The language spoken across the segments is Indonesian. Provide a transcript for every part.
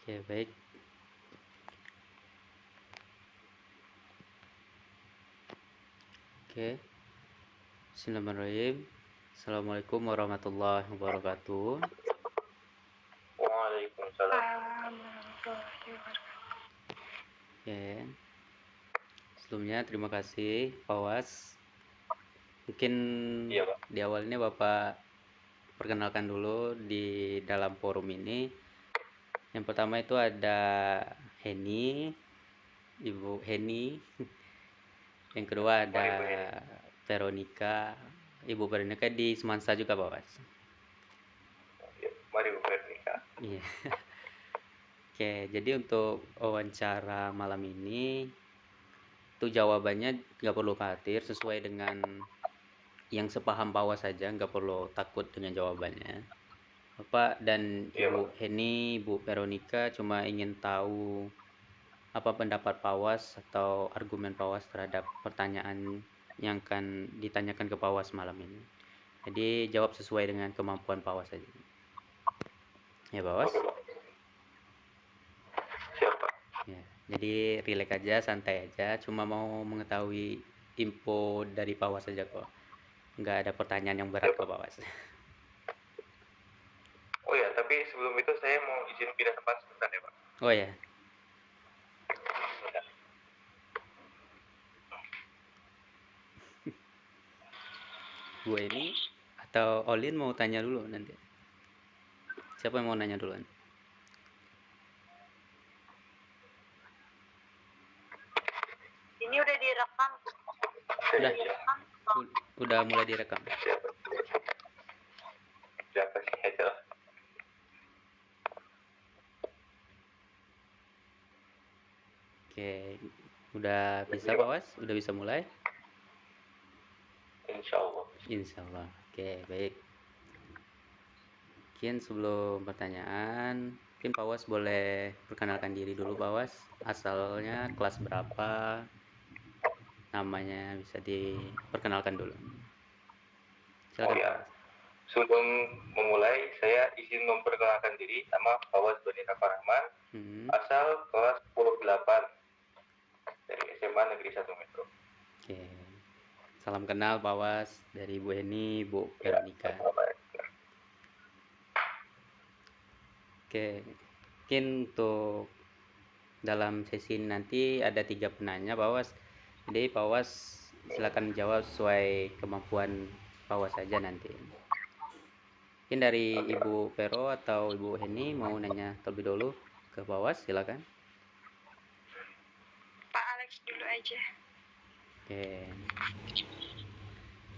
Oke, baik. Oke. Bismillahirrahmanirrahim. Assalamualaikum warahmatullahi wabarakatuh. Waalaikumsalam warahmatullahi wabarakatuh. Oke. Sebelumnya terima kasih Pak Was. Mungkin Iya, Pak. di awalnya Bapak perkenalkan dulu di dalam forum ini. Yang pertama itu ada Heni, Ibu Heni. Yang kedua ada Mari Bu Heni. Veronica. Ibu Veronica di Semansa juga Pak Was. Ya, mari Bu Veronica. Iya. Oke, jadi untuk wawancara malam ini itu jawabannya nggak perlu khawatir, sesuai dengan yang sepaham Pak Was saja, nggak perlu takut dengan jawabannya. Bapak dan Iya, Pak. Ibu Heni, Ibu Veronica cuma ingin tahu apa pendapat Pak Was atau argumen Pak Was terhadap pertanyaan yang akan ditanyakan ke Pak Was malam ini. Jadi jawab sesuai dengan kemampuan Pak Was saja. Ya Pak Was? Oke, Pak. Siap, Pak. Ya, jadi rileks aja, santai aja. Cuma mau mengetahui info dari Pak Was saja kok. Nggak ada pertanyaan yang berat Siap, kok Pak. Pak Was. Oh ya, tapi sebelum itu saya mau izin pindah tempat sebentar ya, Pak. Oh ya, Sebentar. Bu Eni atau Olin mau tanya dulu nanti. Siapa yang mau nanya duluan? Ini udah direkam. Udah, Direkam. udah mulai direkam. Siap. Siapa sih aja. Oke, udah bisa Pak Was? Udah bisa mulai? Insya Allah. Insya Allah. Oke, baik. Mungkin sebelum pertanyaan, mungkin Pak Was boleh perkenalkan diri dulu Pak Was. Asalnya kelas berapa? Namanya bisa diperkenalkan dulu. Oh Silakan Pak ya, Was. sebelum memulai, saya izin memperkenalkan diri. Nama Fawaz Bani Rahman, Hmm, asal kelas 10-8 dari SMA Negeri 1 Metro. Oke. Salam kenal Pak Was dari Bu Eni, Bu Ya, Veronica. baik. Oke, mungkin untuk dalam sesi ini nanti ada 3 penanya Pak Was. Jadi Pak Was silakan menjawab sesuai kemampuan Pak Was saja nanti. Mungkin dari Oke, Pak. Ibu Vero atau Ibu Heni mau nanya terlebih dulu ke Pak Was, silakan. Pak Alex dulu aja. Oke,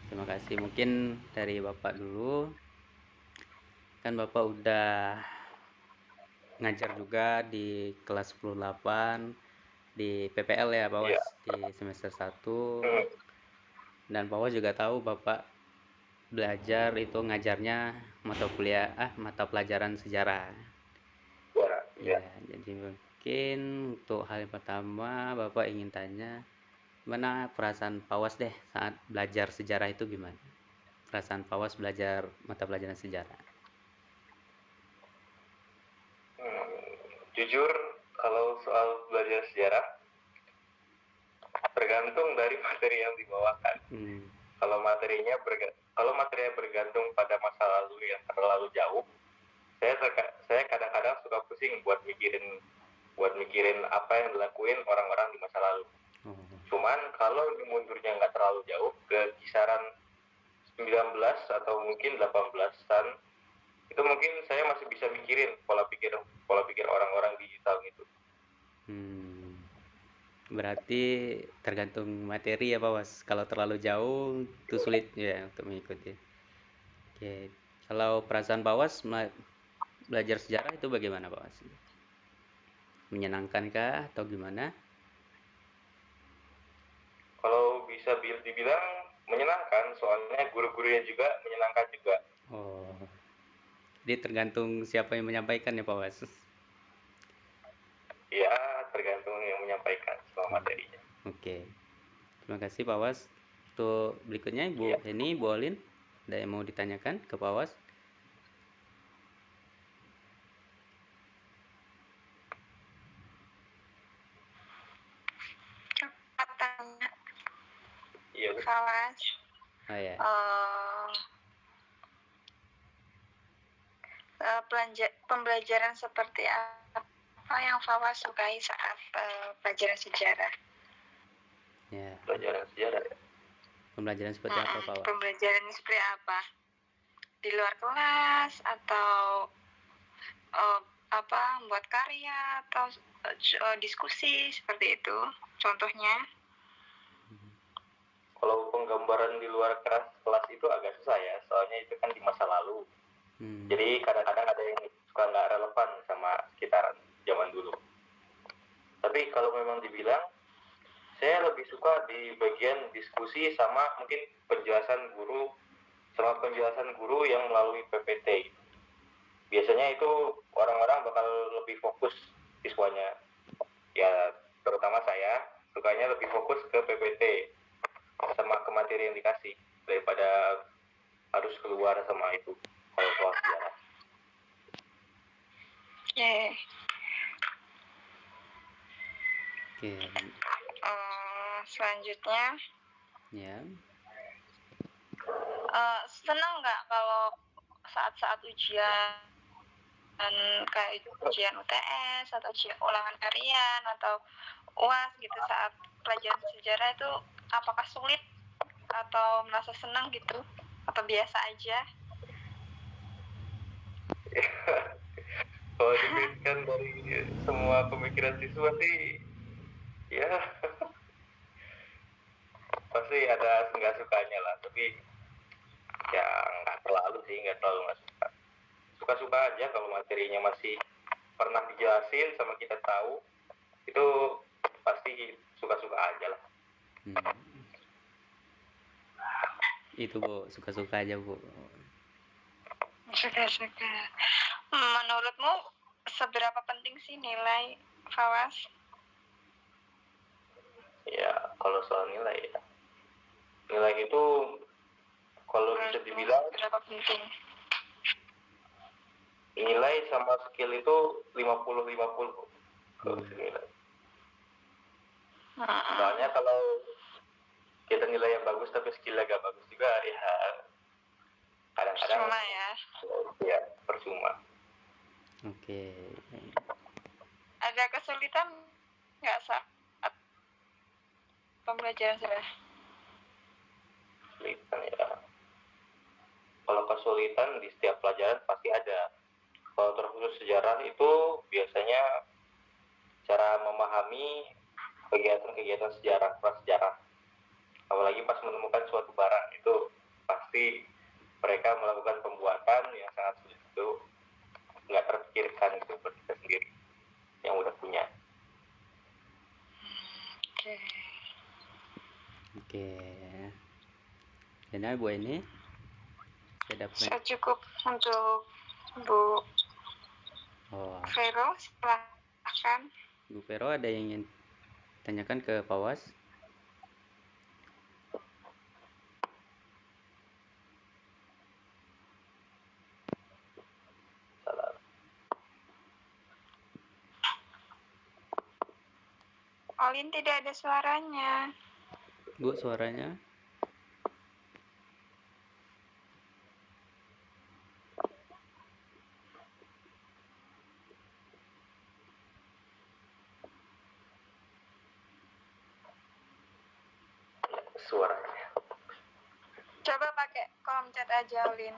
terima kasih. Mungkin dari Bapak dulu. Kan Bapak udah ngajar juga di kelas 10-8 di PPL ya Pak Was, Iya. di semester 1. Hmm. Dan Pak Was juga tahu Bapak belajar itu ngajarnya mata pelajaran sejarah. Ya. Ya, jadi mungkin untuk hal yang pertama Bapak ingin tanya gimana perasaan Pak Was deh saat belajar sejarah itu gimana? Perasaan Pak Was belajar mata pelajaran sejarah. Jujur, kalau soal belajar sejarah, tergantung dari materi yang dibawakan. Hmm. Kalau materinya bergantung pada masa lalu yang terlalu jauh, saya kadang-kadang suka pusing buat mikirin apa yang dilakuin orang-orang di masa lalu. Oh. Cuman kalau mundurnya nggak terlalu jauh, ke kisaran 19 atau mungkin 18-an, itu mungkin saya masih bisa mikirin pola pikir orang-orang di tahun itu. Hmm. Berarti tergantung materi ya Pak Was. Kalau terlalu jauh itu sulit ya untuk mengikuti. Oke. Kalau perasaan Pak Was belajar sejarah itu bagaimana Pak Was? Menyenangkankah atau gimana? Kalau bisa dibilang menyenangkan, soalnya guru-gurunya juga menyenangkan juga. Oh. Jadi tergantung siapa yang menyampaikan ya Pak Was. Ya, tergantung yang menyampaikan soal Oh. materinya. Oke. Terima kasih Pak Was. Untuk berikutnya Iya. Ibu Heni, Bu Olin, ada yang mau ditanyakan ke Pak Was? Fawas. Oh ya. Pembelajaran seperti apa yang Fawas sukai saat pelajaran sejarah? Ya. Pelajaran sejarah ya. Pembelajaran seperti apa, Pak? Pembelajaran seperti apa? Di luar kelas atau buat karya atau diskusi seperti itu contohnya? Kalau penggambaran di luar kelas itu agak susah ya, soalnya itu kan di masa lalu. Jadi kadang-kadang ada yang suka nggak relevan sama sekitaran zaman dulu. Tapi kalau memang dibilang, saya lebih suka di bagian diskusi sama mungkin penjelasan guru yang melalui PPT. Biasanya itu orang-orang bakal lebih fokus siswanya. Ya terutama saya sukanya lebih fokus ke PPT sama ke materi yang dikasih daripada harus keluar sama itu kalau soal sejarah. Oke. Selanjutnya. Ya. Senang nggak kalau saat-saat ujian kayak ujian UTS atau ujian ulangan harian atau UAS gitu, saat pelajaran sejarah itu apakah sulit atau merasa senang gitu atau biasa aja? Kalau dipikirkan dari semua pemikiran siswa sih ya pasti ada nggak sukanya lah, tapi ya nggak terlalu nggak suka aja kalau materinya masih pernah dijelasin sama kita tahu, itu pasti suka-suka aja lah. Itu Bu, suka-suka aja Bu. Suka-suka. Menurutmu seberapa penting sih nilai, Fawas? Ya kalau soal nilai ya, nilai itu kalau bisa dibilang seberapa penting? Nilai sama skill itu 50-50 kalau nilai. Soalnya kalau kita nilai yang bagus tapi skillnya gak bagus juga ya kadang-kadang percuma ya. Percuma. Oke. Ada kesulitan nggak saat pembelajaran sejarah? Kesulitan ya. Kalau kesulitan di setiap pelajaran pasti ada. Kalau terkhusus sejarah itu biasanya cara memahami kegiatan-kegiatan sejarah, prasejarah. Apalagi pas menemukan suatu barang itu pasti mereka melakukan pembuatan yang sangat sulit, itu nggak terpikirkan gitu buat kita sendiri yang udah punya. Oke. Dan Bu ini saya cukup untuk Bu Vero, silahkan. Bu Vero, ada yang ingin tanyakan ke Fawas? Olin tidak ada suaranya. Bu, suaranya? Suaranya. Coba pakai kolom chat aja, Olin.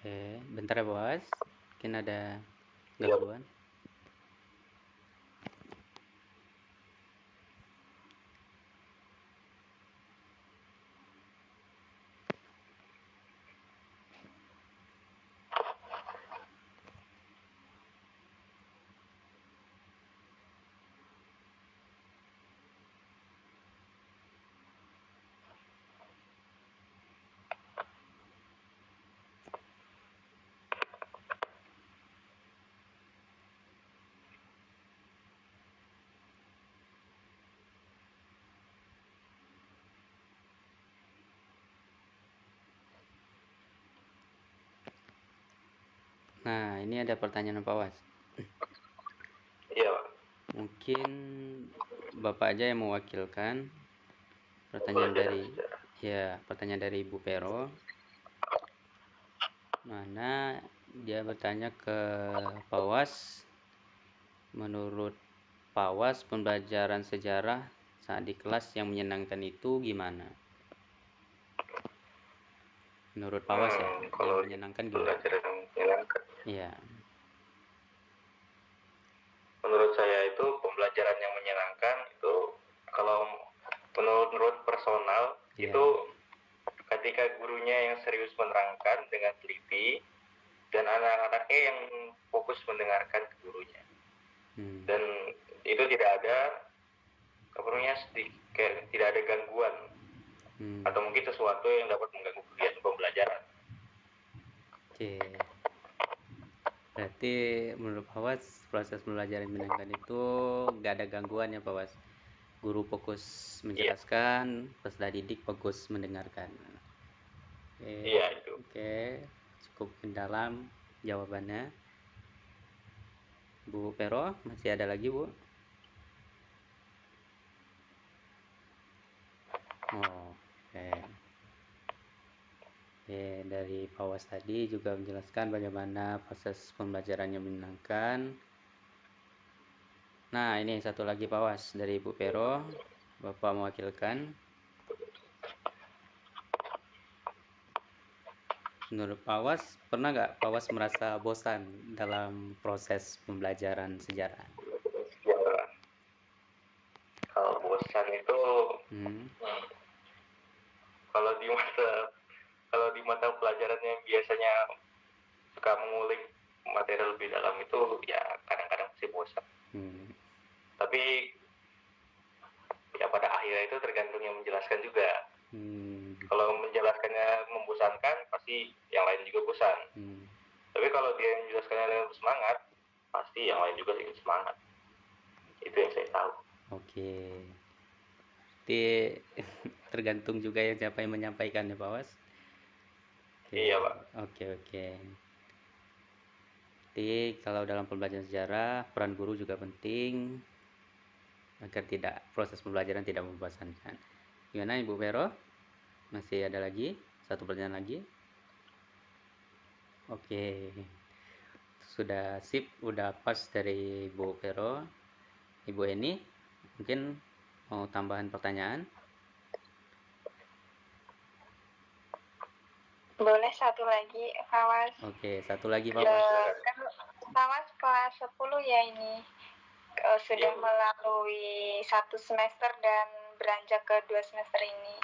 Oke, bentar ya Bos. Mungkin ada gangguan. Nah, ini ada pertanyaan Pak Was. Iya, Pak. mungkin Bapak aja yang mewakilkan pertanyaan dari Ibu Pero, mana dia bertanya ke Pawas, menurut Pawas pembelajaran sejarah saat di kelas yang menyenangkan itu gimana? Menurut Pawas ya, kalau yang menyenangkan gimana? pelajaran yang menyenangkan, Iya. menurut saya itu pembelajaran yang menyenangkan itu kalau menurut personal Iya. itu ketika gurunya yang serius menerangkan dengan teliti dan anak-anaknya yang fokus mendengarkan ke gurunya. Dan itu tidak ada kayak tidak ada gangguan atau mungkin sesuatu yang dapat mengganggu kegiatan pembelajaran. Oke. Berarti menurut Pawas proses pembelajaran menyenangkan itu gak ada gangguan ya Pawas? Guru fokus menjelaskan, peserta didik fokus mendengarkan. Iya itu. Oke, cukup mendalam jawabannya. Bu Pero, masih ada lagi Bu? Oh, oke. Oke, dari Pawas tadi juga menjelaskan bagaimana proses pembelajarannya menyenangkan. Nah, ini satu lagi Pawas dari Bu Pero, Bapak mewakilkan. Menurut Pawas, pernah nggak Pawas merasa bosan dalam proses pembelajaran sejarah? Kalau bosan itu kalau di mata pelajaran yang biasanya suka mengulik materi lebih dalam itu ya kadang-kadang sih bosan. Tapi ya pada akhirnya itu tergantung yang menjelaskan juga. Kalau menjelaskannya membosankan pasti yang lain juga bosan. Tapi kalau dia yang menjelaskannya dengan bersemangat pasti yang lain juga ikut semangat. Itu yang saya tahu. Oke. Jadi tergantung juga yang siapa yang menyampaikan ya Pak Was. Iya Pak. Oke. Jadi kalau dalam pembelajaran sejarah peran guru juga penting agar proses pembelajaran tidak membosankan. Gimana Ibu Vero? Masih ada lagi? Satu pertanyaan lagi? Oke. Sudah sip, udah pas dari Ibu Vero. Ibu Eni, mungkin mau tambahan pertanyaan? Boleh satu lagi, Fawas. Oke, satu lagi Fawas. Kan Fawas kelas 10 ya ini. Sudah melalui 1 semester dan beranjak ke 2 semester ini.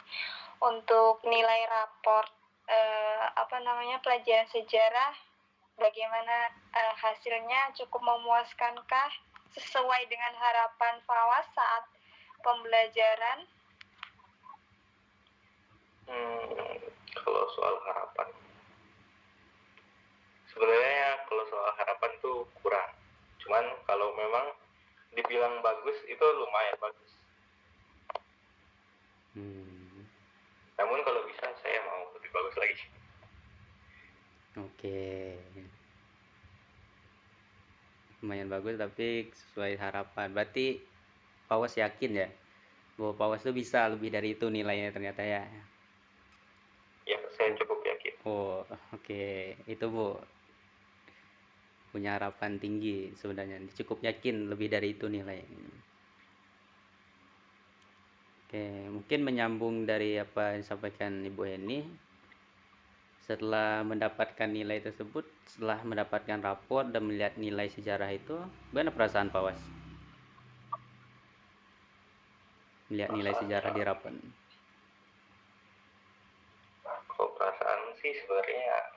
Untuk nilai raport pelajaran sejarah, bagaimana hasilnya, cukup memuaskankah, sesuai dengan harapan Fawas saat pembelajaran? Kalau soal harapan, sebenarnya kalau soal harapan tuh kurang. Cuman kalau memang dibilang bagus itu lumayan bagus. Namun kalau bisa saya mau lebih bagus lagi. Oke. Lumayan bagus tapi sesuai harapan. Berarti Pawas yakin ya bahwa Pawas itu bisa lebih dari itu nilainya ternyata ya? Ya, saya cukup yakin. Oh, oke. Itu Bu punya harapan tinggi sebenarnya. Cukup yakin lebih dari itu nilainya. Oke, mungkin menyambung dari apa yang disampaikan Ibu Eni. Setelah mendapatkan nilai tersebut, setelah mendapatkan rapor dan melihat nilai sejarah itu, bagaimana perasaan Pak Was? Melihat nilai sejarah di rapor. Kalau perasaan sih sebenarnya,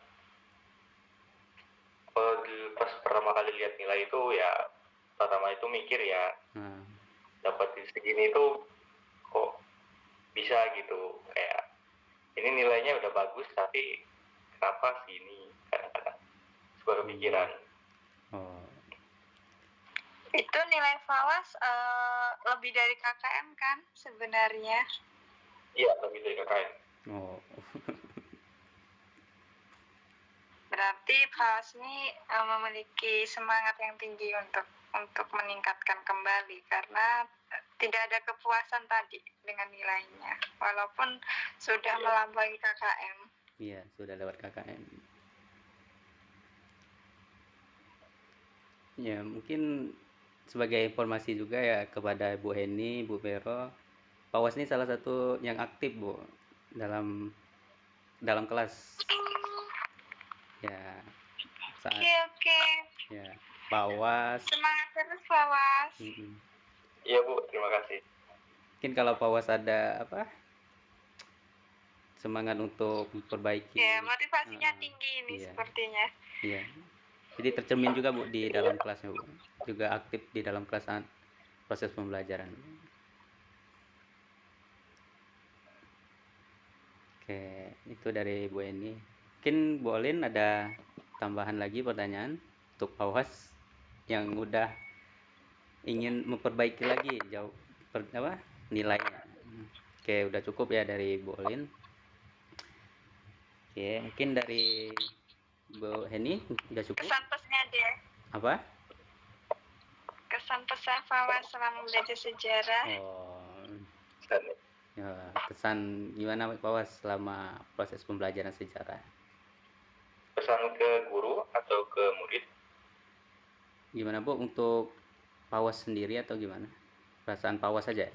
kalau pas pertama kali lihat nilai itu ya, pertama itu mikir ya, dapat di segini itu kok bisa gitu, kayak ini nilainya udah bagus tapi kenapa sih ini, kadang-kadang sebuah pikiran. Itu nilai Fawas lebih dari KKM kan sebenarnya? Iya, lebih dari KKM. Berarti Fawas ini memiliki semangat yang tinggi untuk untuk meningkatkan kembali karena tidak ada kepuasan tadi dengan nilainya walaupun sudah melampaui KKM. Iya, sudah lewat KKM. Ya, mungkin sebagai informasi juga ya kepada Bu Heni, Bu Vero, Pawas ini salah satu yang aktif, Bu, dalam kelas. Ya, saat Oke. ya Pawas. Semangat terus Pawas. Iya Bu, terima kasih. Mungkin kalau Pawas ada semangat untuk memperbaiki. Ya, motivasinya tinggi ini iya. sepertinya. Iya. Jadi tercermin juga Bu di dalam kelasnya, Bu. Juga aktif di dalam kelas saat proses pembelajaran. Oke, itu dari Bu Eni. Mungkin Bu Olin ada tambahan lagi pertanyaan untuk Pawas yang udah ingin memperbaiki lagi nilainya. Oke, udah cukup ya dari Bu Olin. Oke, mungkin dari Bu Heni udah cukup. Kesan pesannya deh. Apa? Kesan pesan Pawas selama belajar sejarah. Ya, kesan gimana Pawas selama proses pembelajaran sejarah? Pesan ke guru atau ke murid? Gimana Bu untuk Pawas sendiri atau gimana? Perasaan Pawas saja,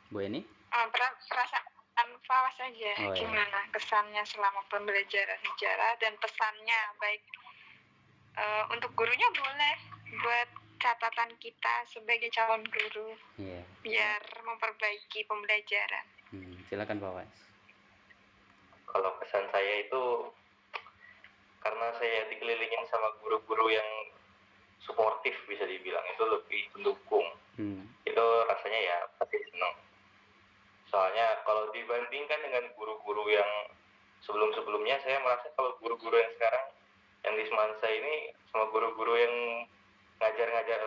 Bu Eni? Perasaan Pawas saja. Gimana kesannya selama pembelajaran sejarah dan pesannya baik untuk gurunya boleh buat catatan kita sebagai calon guru. Biar memperbaiki pembelajaran. Silakan Pawas. Kalau pesan saya itu karena saya dikelilingin sama guru-guru yang suportif bisa dibilang, itu lebih mendukung. Itu rasanya ya pasti senang. Soalnya kalau dibandingkan dengan guru-guru yang sebelum-sebelumnya, saya merasa kalau guru-guru yang sekarang yang di Semansa ini sama guru-guru yang ngajar-ngajar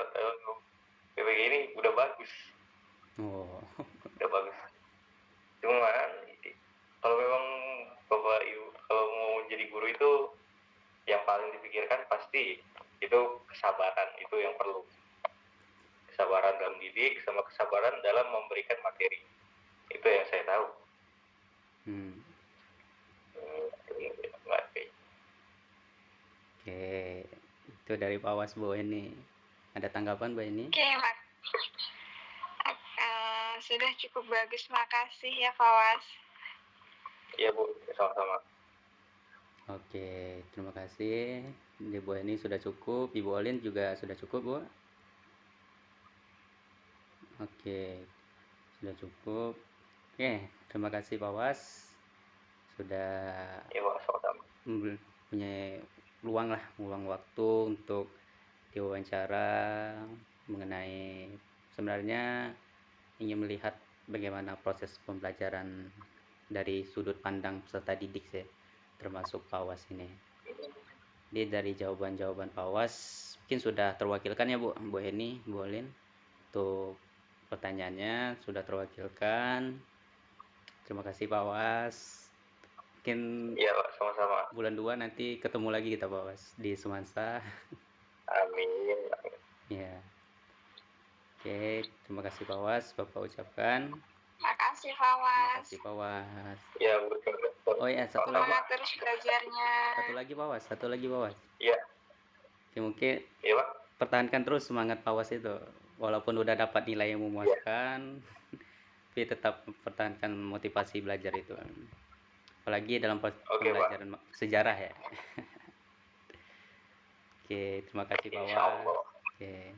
PPG ini udah bagus. Udah bagus. Cuman kalau memang Bapak Ibu kalau mau jadi guru itu yang paling dipikirkan pasti itu kesabaran, itu yang perlu. Kesabaran dalam didik sama kesabaran dalam memberikan materi. Itu yang saya tahu. Oke, itu dari Pawas Bu Eni. Ada tanggapan Bu Eni? Oke, sudah cukup bagus, makasih ya Pawas. Iya Bu, sama-sama. Oke, terima kasih. Ibu Eni sudah cukup, Ibu Olin juga sudah cukup Bu. Oke, sudah cukup. Oke, terima kasih Pawas sudah punya luang waktu untuk diwawancara mengenai sebenarnya ingin melihat bagaimana proses pembelajaran dari sudut pandang peserta didik sih, termasuk Pawas ini. Jadi dari jawaban-jawaban Pawas mungkin sudah terwakilkan ya Bu Heni, Bu Olin, untuk pertanyaannya sudah terwakilkan. Terima kasih Pawas. Mungkin iya Pak, sama-sama. Bulan 2 nanti ketemu lagi kita Pawas di Semansa. Amin. Ya. Oke, terima kasih Pawas Bapak ucapkan. Makasih Pawas. Makasih Pawas. Ya, oh ya, satu lagi. Semangat terus belajarnya. Satu lagi Pawas. Iya. Oke, mungkin iya Pak, pertahankan terus semangat Pawas itu. Walaupun udah dapat nilai yang memuaskan, tapi tetap pertahankan motivasi belajar itu. Apalagi dalam pembelajaran sejarah ya. Oke, terima kasih Pawas. Oke.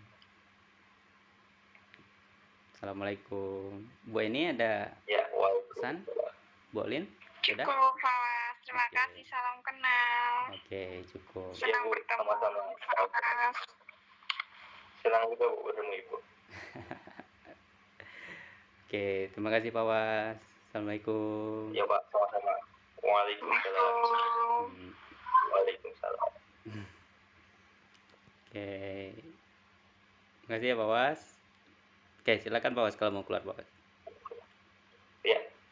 Assalamualaikum. Bu Eni ada pesan? Bu Olin? Cukup Pawas. Terima kasih. Salam kenal. Oke, cukup. Senang bertemu Pawas. Senang juga bertemu Ibu. Oke, terima kasih Pawas. Assalamualaikum. Ya Pak, sama-sama. Waalaikumsalam. Waalaikumsalam. Oke. Terima kasih ya Pawas. Oke, silakan Pawas kalau mau keluar Pawas.